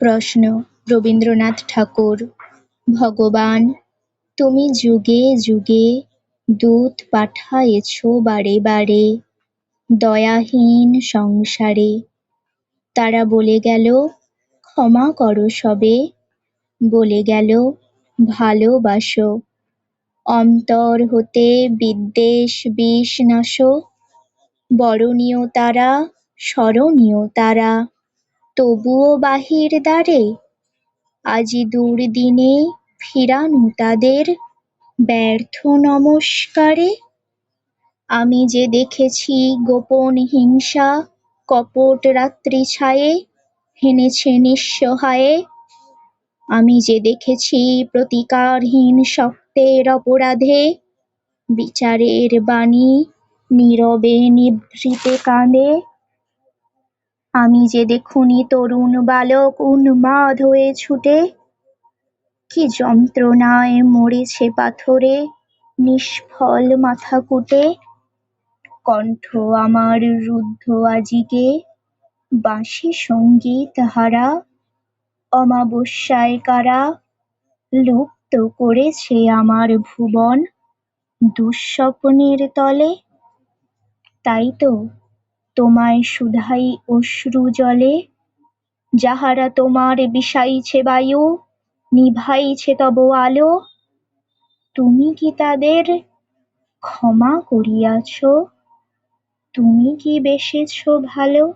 প্রশ্ন রবীন্দ্রনাথ ঠাকুর। ভগবান, তুমি যুগে যুগে দূত পাঠায়েছ বারে বারে দয়াহীন সংসারে। তারা বলে গেল ক্ষমা করো সবে, বলে গেল ভালোবাসো। অন্তর হতে বিদ্বেষ বিষ নাশো। বরণীয় তারা, স্মরণীয় তারা, তবুও বাহির দ্বারে আজি দুর্দিনে ফিরানু তাদের ব্যর্থ নমস্কারে। আমি যে দেখেছি গোপন হিংসা কপট রাত্রি ছায়ে হেনেছে নিঃসহায়ে। আমি যে দেখেছি প্রতিকারহীন শক্তের অপরাধে বিচারের বাণী নীরবে নিভৃতে কাঁদে। আমি যে দেখুনি তরুণ বালক উন্মাদ হয়ে ছুটে কি যন্ত্রণায় মরেছে পাথরে নিষ্ফল মাথা কুটে। কণ্ঠ আমার রুদ্ধ আজিকে বাঁশি সঙ্গীত হারা। অমাবস্যায় কারা লুপ্ত করেছে আমার ভুবন দুঃস্বপ্নের তলে। তাই তো তোমায় শুধাই অশ্রু জলে, যাহারা তোমার বিষাইছে বায়ু নিভাইছে তব আলো। তুমি কি তাদের ক্ষমা করিয়াছ? তুমি কি বেসেছ ভালো?